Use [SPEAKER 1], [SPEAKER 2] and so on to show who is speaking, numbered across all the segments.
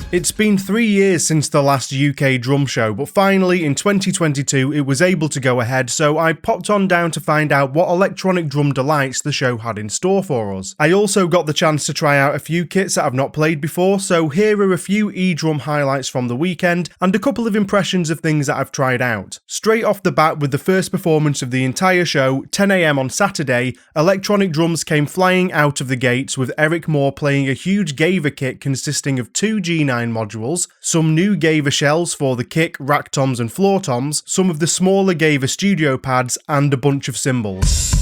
[SPEAKER 1] It's been 3 years since the last UK drum show, but finally in 2022 it was able to go ahead, so I popped on down to find out what electronic drum delights the show had in store for us. I also got the chance to try out a few kits that I've not played before, so here are a few eDrum highlights from the weekend and a couple of impressions of things that I've tried out. Straight off the bat with the first performance of the entire show, 10 AM on Saturday, electronic drums came flying out of the gates with Eric Moore playing a huge GEWA kit consisting of 2 G9 modules, some new GEWA shells for the kick, rack toms and floor toms, some of the smaller GEWA studio pads and a bunch of cymbals.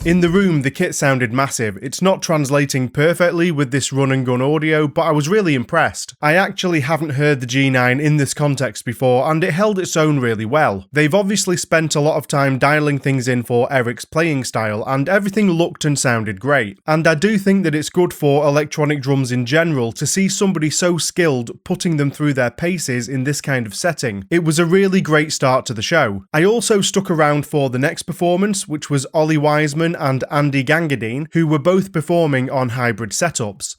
[SPEAKER 1] In the room, the kit sounded massive. It's not translating perfectly with this run and gun audio, but I was really impressed. I actually haven't heard the G9 in this context before, and it held its own really well. They've obviously spent a lot of time dialing things in for Eric's playing style, and everything looked and sounded great. And I do think that it's good for electronic drums in general to see somebody so skilled putting them through their paces in this kind of setting. It was a really great start to the show. I also stuck around for the next performance, which was Ollie Wiseman and Andy Gangadeen, who were both performing on hybrid setups.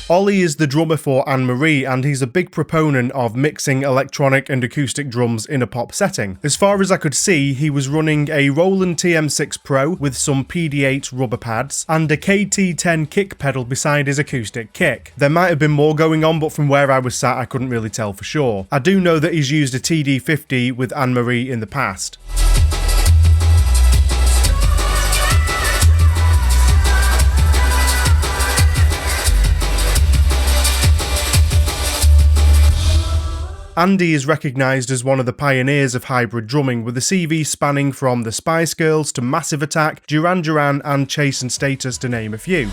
[SPEAKER 1] Ollie is the drummer for Anne-Marie, and he's a big proponent of mixing electronic and acoustic drums in a pop setting. As far as I could see, he was running a Roland TM6 Pro with some PD-8 rubber pads and a KT10 kick pedal beside his acoustic kick. There might have been more going on, but from where I was sat I couldn't really tell for sure. I do know that he's used a TD50 with Anne-Marie in the past. Andy is recognised as one of the pioneers of hybrid drumming, with a CV spanning from the Spice Girls to Massive Attack, Duran Duran and Chase and Status, to name a few.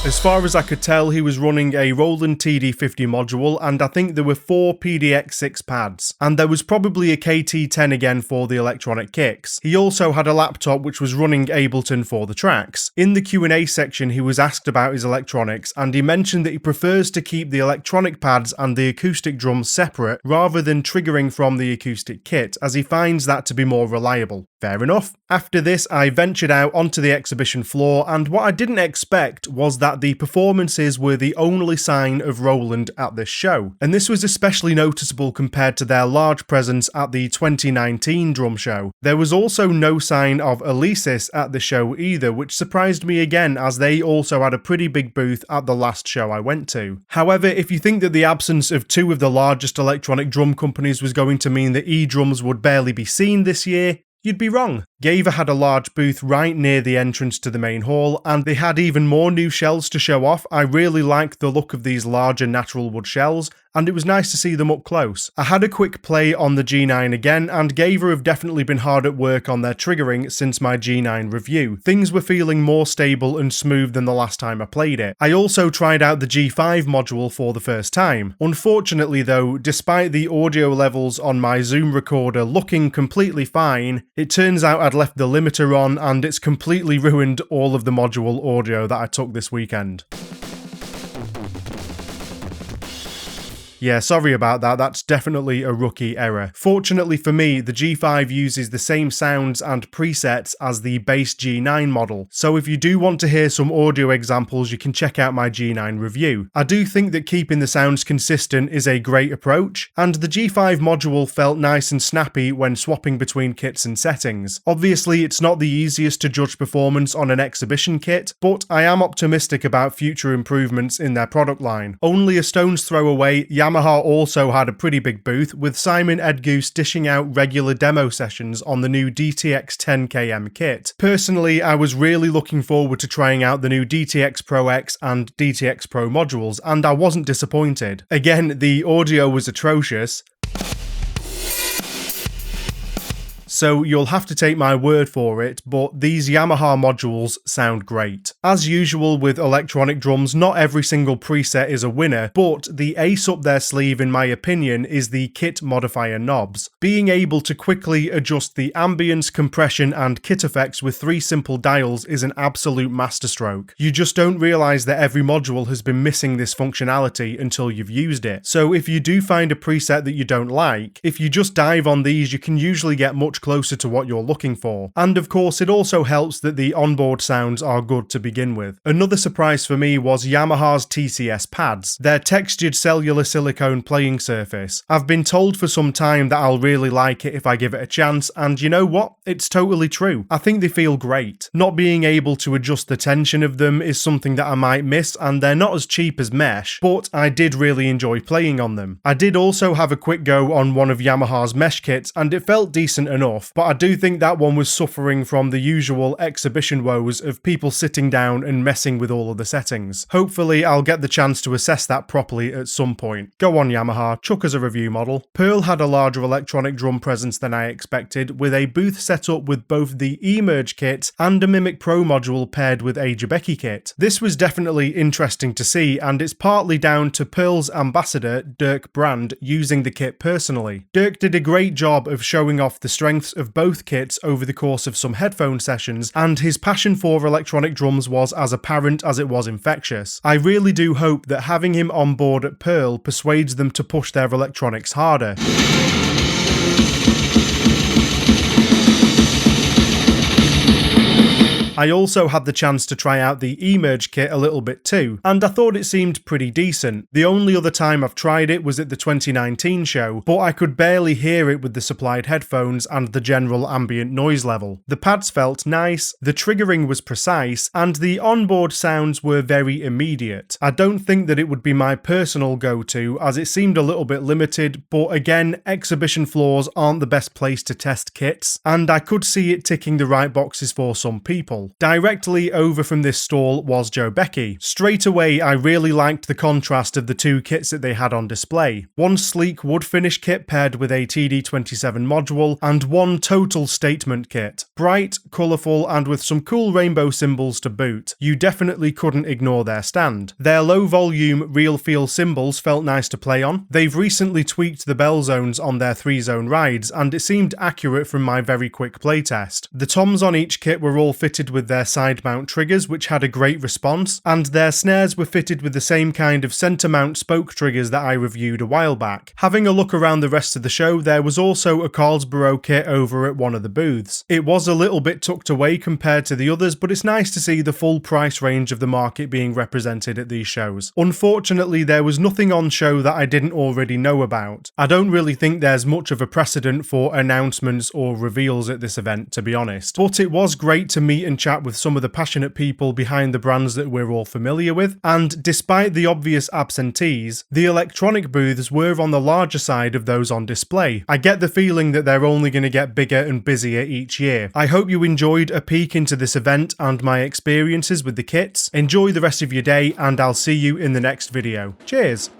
[SPEAKER 1] As far as I could tell, he was running a Roland TD50 module, and I think there were 4 PDX6 pads, and there was probably a KT10 again for the electronic kicks. He also had a laptop which was running Ableton for the tracks. In the Q&A section he was asked about his electronics, and he mentioned that he prefers to keep the electronic pads and the acoustic drums separate rather than triggering from the acoustic kit, as he finds that to be more reliable. Fair enough. After this I ventured out onto the exhibition floor, and what I didn't expect was that the performances were the only sign of Roland at this show, and this was especially noticeable compared to their large presence at the 2019 drum show. There was also no sign of Alesis at the show either, which surprised me again, as they also had a pretty big booth at the last show I went to. However, if you think that the absence of 2 of the largest electronic drum companies was going to mean that eDrums would barely be seen this year, you'd be wrong. GEWA had a large booth right near the entrance to the main hall, and they had even more new shells to show off. I really liked the look of these larger natural wood shells, and it was nice to see them up close. I had a quick play on the G9 again, and GEWA have definitely been hard at work on their triggering since my G9 review. Things were feeling more stable and smooth than the last time I played it. I also tried out the G5 module for the first time. Unfortunately though, despite the audio levels on my Zoom recorder looking completely fine, it turns out I'd left the limiter on, and it's completely ruined all of the module audio that I took this weekend. Yeah, sorry about that, that's definitely a rookie error. Fortunately for me, the G5 uses the same sounds and presets as the base G9 model, so if you do want to hear some audio examples, you can check out my G9 review. I do think that keeping the sounds consistent is a great approach, and the G5 module felt nice and snappy when swapping between kits and settings. Obviously, it's not the easiest to judge performance on an exhibition kit, but I am optimistic about future improvements in their product line. Only a stone's throw away, Yamaha also had a pretty big booth, with Simon Edgoose dishing out regular demo sessions on the new DTX10K kit. Personally, I was really looking forward to trying out the new DTX-PROX and DTX-PRO modules, and I wasn't disappointed. Again, the audio was atrocious, so you'll have to take my word for it, but these Yamaha modules sound great. As usual with electronic drums, not every single preset is a winner, but the ace up their sleeve in my opinion is the kit modifier knobs. Being able to quickly adjust the ambience, compression and kit effects with 3 simple dials is an absolute masterstroke. You just don't realise that every module has been missing this functionality until you've used it. So if you do find a preset that you don't like, if you just dive on these, you can usually get much closer to what you're looking for. And of course, it also helps that the onboard sounds are good to begin with. Another surprise for me was Yamaha's TCS pads, their textured cellular silicone playing surface. I've been told for some time that I'll really like it if I give it a chance, and you know what? It's totally true. I think they feel great. Not being able to adjust the tension of them is something that I might miss, and they're not as cheap as mesh, but I did really enjoy playing on them. I did also have a quick go on one of Yamaha's mesh kits, and it felt decent enough, but I do think that one was suffering from the usual exhibition woes of people sitting down and messing with all of the settings. Hopefully I'll get the chance to assess that properly at some point. Go on Yamaha, chuck us a review model. Pearl had a larger electronic drum presence than I expected, with a booth set up with both the eMerge kit and a Mimic Pro module paired with a Jobeky kit. This was definitely interesting to see, and it's partly down to Pearl's ambassador, Dirk Brand, using the kit personally. Dirk did a great job of showing off the strengths of both kits over the course of some headphone sessions, and his passion for electronic drums was as apparent as it was infectious. I really do hope that having him on board at Pearl persuades them to push their electronics harder. I also had the chance to try out the eMerge kit a little bit too, and I thought it seemed pretty decent. The only other time I've tried it was at the 2019 show, but I could barely hear it with the supplied headphones and the general ambient noise level. The pads felt nice, the triggering was precise, and the onboard sounds were very immediate. I don't think that it would be my personal go-to, as it seemed a little bit limited, but again, exhibition floors aren't the best place to test kits, and I could see it ticking the right boxes for some people. Directly over from this stall was Jobeky. Straight away I really liked the contrast of the 2 kits that they had on display. One sleek wood finish kit paired with a TD27 module, and one total statement kit. Bright, colourful and with some cool rainbow cymbals to boot. You definitely couldn't ignore their stand. Their low volume Real Feel cymbals felt nice to play on. They've recently tweaked the bell zones on their 3-zone rides, and it seemed accurate from my very quick playtest. The toms on each kit were all fitted with their side mount triggers, which had a great response, and their snares were fitted with the same kind of centre mount spoke triggers that I reviewed a while back. Having a look around the rest of the show, there was also a Carlsboro kit over at one of the booths. It was a little bit tucked away compared to the others, but it's nice to see the full price range of the market being represented at these shows. Unfortunately, there was nothing on show that I didn't already know about. I don't really think there's much of a precedent for announcements or reveals at this event, to be honest, but it was great to meet and chat with some of the passionate people behind the brands that we're all familiar with, and despite the obvious absentees, the electronic booths were on the larger side of those on display. I get the feeling that they're only going to get bigger and busier each year. I hope you enjoyed a peek into this event and my experiences with the kits. Enjoy the rest of your day, and I'll see you in the next video. Cheers!